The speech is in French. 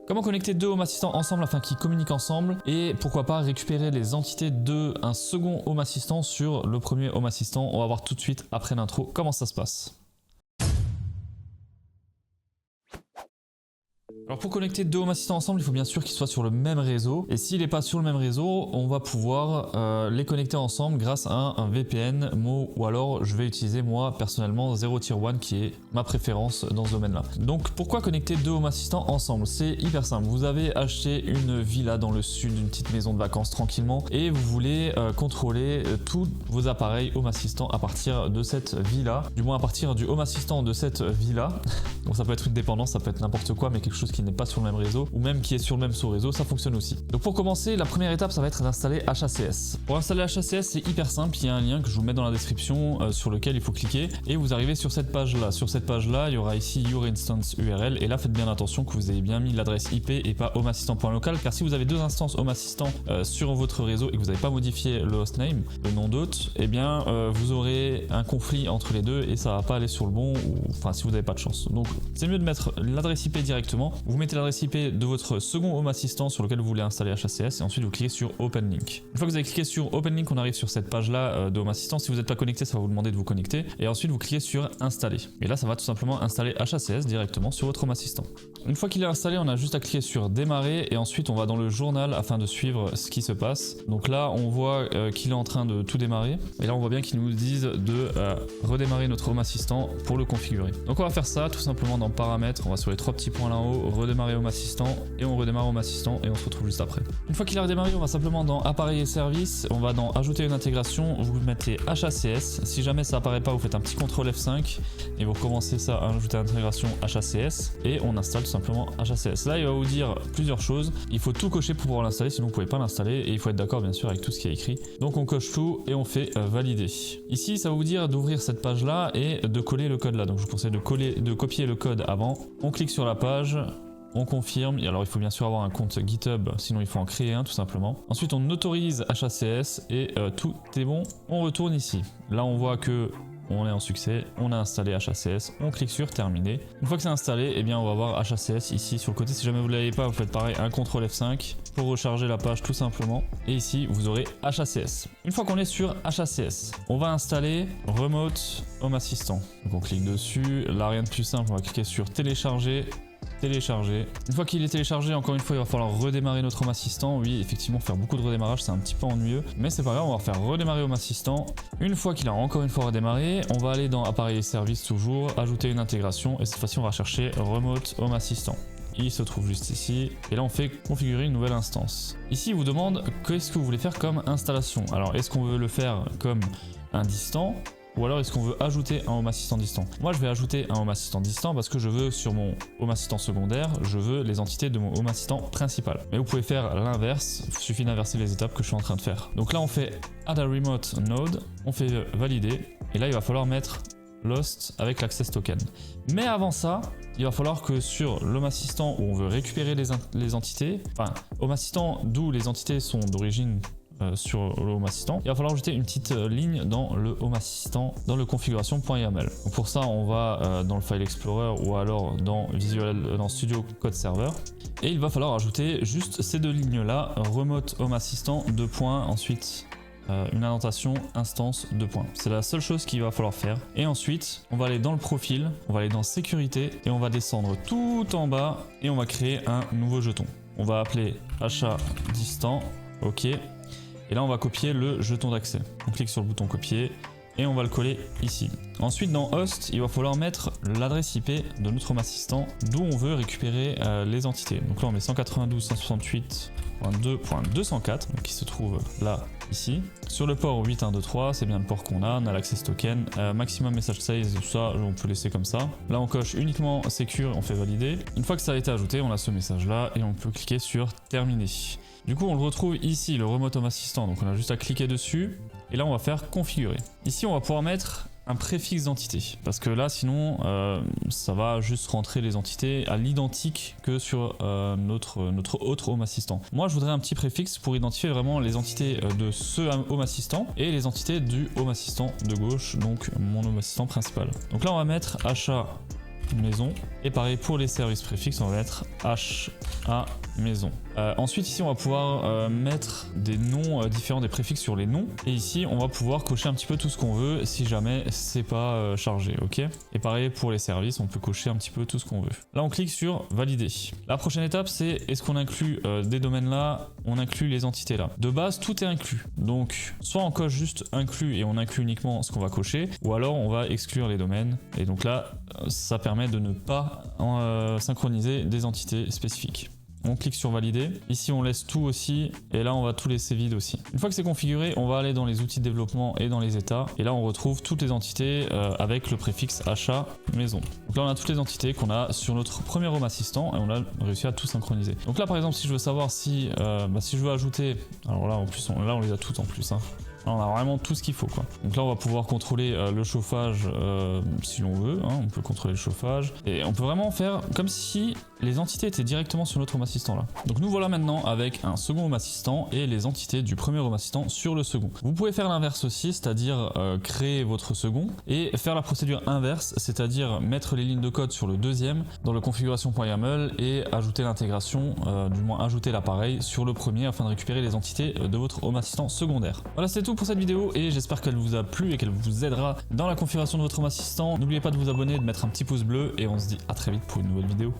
Comment connecter deux Home Assistants ensemble afin qu'ils communiquent ensemble et pourquoi pas récupérer les entités d'un second Home Assistant sur le premier Home Assistant. On va voir tout de suite après l'intro comment ça se passe. Alors pour connecter deux Home Assistants ensemble, il faut bien sûr qu'ils soient sur le même réseau. Et s'il n'est pas sur le même réseau, on va pouvoir les connecter ensemble grâce à un VPN, ou alors je vais utiliser moi personnellement Zero Tier 1 qui est ma préférence dans ce domaine-là. Donc pourquoi connecter deux Home Assistants ensemble? C'est hyper simple. Vous avez acheté une villa dans le sud, une petite maison de vacances tranquillement et vous voulez contrôler tous vos appareils Home Assistant à partir de cette villa, du moins à partir du Home Assistant de cette villa. Donc ça peut être une dépendance, ça peut être n'importe quoi, mais quelque chose qui n'est pas sur le même réseau ou même qui est sur le même sous-réseau, ça fonctionne aussi. Donc pour commencer, la première étape, ça va être d'installer HACS. Pour installer HACS, c'est hyper simple, il y a un lien que je vous mets dans la description sur lequel il faut cliquer et vous arrivez sur cette page-là. Sur cette page-là, il y aura ici Your Instance URL et là, faites bien attention que vous ayez bien mis l'adresse IP et pas homeassistant.local car si vous avez deux instances Home Assistant sur votre réseau et que vous n'avez pas modifié le hostname, le nom d'hôte, eh bien vous aurez un conflit entre les deux et ça va pas aller sur le bon, enfin si vous n'avez pas de chance. Donc c'est mieux de mettre l'adresse IP directement. Vous mettez l'adresse IP de votre second Home Assistant sur lequel vous voulez installer HACS et ensuite vous cliquez sur Open Link. Une fois que vous avez cliqué sur Open Link, on arrive sur cette page là de Home Assistant. Si vous n'êtes pas connecté, ça va vous demander de vous connecter et ensuite vous cliquez sur Installer. Et là, ça va tout simplement installer HACS directement sur votre Home Assistant. Une fois qu'il est installé, on a juste à cliquer sur Démarrer et ensuite on va dans le journal afin de suivre ce qui se passe. Donc là, on voit qu'il est en train de tout démarrer et là, on voit bien qu'ils nous disent de redémarrer notre Home Assistant pour le configurer. Donc on va faire ça tout simplement dans Paramètres. On va sur les trois petits points là-haut, redémarrer Home Assistant et on redémarre Home Assistant et on se retrouve juste après. Une fois qu'il a redémarré, on va simplement dans Appareil et services, on va dans Ajouter une intégration, vous mettez HACS. Si jamais ça apparaît pas, vous faites un petit CTRL F5 et vous recommencez ça à ajouter l'intégration HACS et on installe tout simplement HACS. Là, il va vous dire plusieurs choses. Il faut tout cocher pour pouvoir l'installer, sinon vous pouvez pas l'installer et il faut être d'accord bien sûr avec tout ce qui est écrit. Donc on coche tout et on fait valider. Ici, ça va vous dire d'ouvrir cette page là et de coller le code là. Donc je vous conseille de copier le code avant. On clique sur la page. On confirme, et alors il faut bien sûr avoir un compte GitHub, sinon il faut en créer un tout simplement. Ensuite on autorise HACS et tout est bon. On retourne ici. Là on voit que on est en succès, on a installé HACS, on clique sur terminer. Une fois que c'est installé, eh bien on va voir HACS ici sur le côté. Si jamais vous ne l'avez pas, vous faites pareil, un CTRL F5 pour recharger la page tout simplement. Et ici vous aurez HACS. Une fois qu'on est sur HACS, on va installer Remote Home Assistant. Donc on clique dessus, là rien de plus simple, on va cliquer sur télécharger. Une fois qu'il est téléchargé, encore une fois, il va falloir redémarrer notre Home Assistant. Oui, effectivement, faire beaucoup de redémarrage, c'est un petit peu ennuyeux, mais c'est pas grave, on va faire redémarrer Home Assistant. Une fois qu'il a encore une fois redémarré, on va aller dans Appareil et services toujours, ajouter une intégration, et cette fois-ci, on va chercher Remote Home Assistant. Il se trouve juste ici, et là on fait configurer une nouvelle instance. Ici, il vous demande qu'est-ce que vous voulez faire comme installation. Alors, est-ce qu'on veut le faire comme un distant ? Ou alors est-ce qu'on veut ajouter un Home Assistant distant? Moi je vais ajouter un Home Assistant distant parce que je veux sur mon Home Assistant secondaire, je veux les entités de mon Home Assistant principal. Mais vous pouvez faire l'inverse, il suffit d'inverser les étapes que je suis en train de faire. Donc là on fait Add a Remote Node, on fait valider, et là il va falloir mettre Lost avec l'Access Token. Mais avant ça, il va falloir que sur l'Home Assistant où on veut récupérer les entités, enfin Home Assistant d'où les entités sont d'origine sur le Home Assistant, il va falloir ajouter une petite ligne dans le Home Assistant, dans le configuration.yaml. Pour ça, on va dans le File Explorer ou alors dans Studio Code Server. Et il va falloir ajouter juste ces deux lignes-là, Remote Home Assistant, ensuite une indentation instance 2 points. C'est la seule chose qu'il va falloir faire. Et ensuite, on va aller dans le profil, on va aller dans sécurité et on va descendre tout en bas et on va créer un nouveau jeton. On va appeler HA distant, ok. Et là, on va copier le jeton d'accès. On clique sur le bouton copier et on va le coller ici. Ensuite, dans Host, il va falloir mettre l'adresse IP de notre Home Assistant d'où on veut récupérer les entités. Donc là, on met 192.168.2.204, donc qui se trouve là, ici. Sur le port 8123, c'est bien le port qu'on a l'Access Token. Maximum Message Size, tout ça, on peut laisser comme ça. Là, on coche uniquement Secure, on fait valider. Une fois que ça a été ajouté, on a ce message-là et on peut cliquer sur Terminer. Du coup, on le retrouve ici, le Remote Home Assistant. Donc, on a juste à cliquer dessus. Et là, on va faire configurer. Ici, on va pouvoir mettre un préfixe d'entité. Parce que là, sinon, ça va juste rentrer les entités à l'identique que sur notre autre Home Assistant. Moi, je voudrais un petit préfixe pour identifier vraiment les entités de ce Home Assistant et les entités du Home Assistant de gauche, donc mon Home Assistant principal. Donc là, on va mettre HA maison. Et pareil pour les services préfixes, on va mettre HA maison. Ensuite ici on va pouvoir mettre des noms différents des préfixes sur les noms. Et ici on va pouvoir cocher un petit peu tout ce qu'on veut si jamais c'est pas chargé, ok. Et pareil pour les services, on peut cocher un petit peu tout ce qu'on veut. Là on clique sur valider. La prochaine étape c'est est-ce qu'on inclut des domaines là, on inclut les entités là. De base tout est inclus. Donc soit on coche juste inclus et on inclut uniquement ce qu'on va cocher, ou alors on va exclure les domaines. Et donc là ça permet de ne pas synchroniser des entités spécifiques. On clique sur valider. Ici, on laisse tout aussi. Et là, on va tout laisser vide aussi. Une fois que c'est configuré, on va aller dans les outils de développement et dans les états. Et là, on retrouve toutes les entités avec le préfixe achat maison. Donc là, on a toutes les entités qu'on a sur notre premier Home Assistant et on a réussi à tout synchroniser. Donc là, par exemple, si je veux savoir si je veux ajouter... Alors là, en plus, on les a toutes en plus. Hein. Là, on a vraiment tout ce qu'il faut, quoi. Donc là, on va pouvoir contrôler le chauffage si l'on veut. Hein, on peut contrôler le chauffage. Et on peut vraiment faire comme si les entités étaient directement sur notre Home Assistant là. Donc nous voilà maintenant avec un second Home Assistant et les entités du premier Home Assistant sur le second. Vous pouvez faire l'inverse aussi, c'est-à-dire créer votre second et faire la procédure inverse, c'est-à-dire mettre les lignes de code sur le deuxième dans le configuration.yaml et ajouter l'intégration, du moins ajouter l'appareil sur le premier afin de récupérer les entités de votre Home Assistant secondaire. Voilà, c'est tout pour cette vidéo et j'espère qu'elle vous a plu et qu'elle vous aidera dans la configuration de votre Home Assistant. N'oubliez pas de vous abonner, de mettre un petit pouce bleu et on se dit à très vite pour une nouvelle vidéo.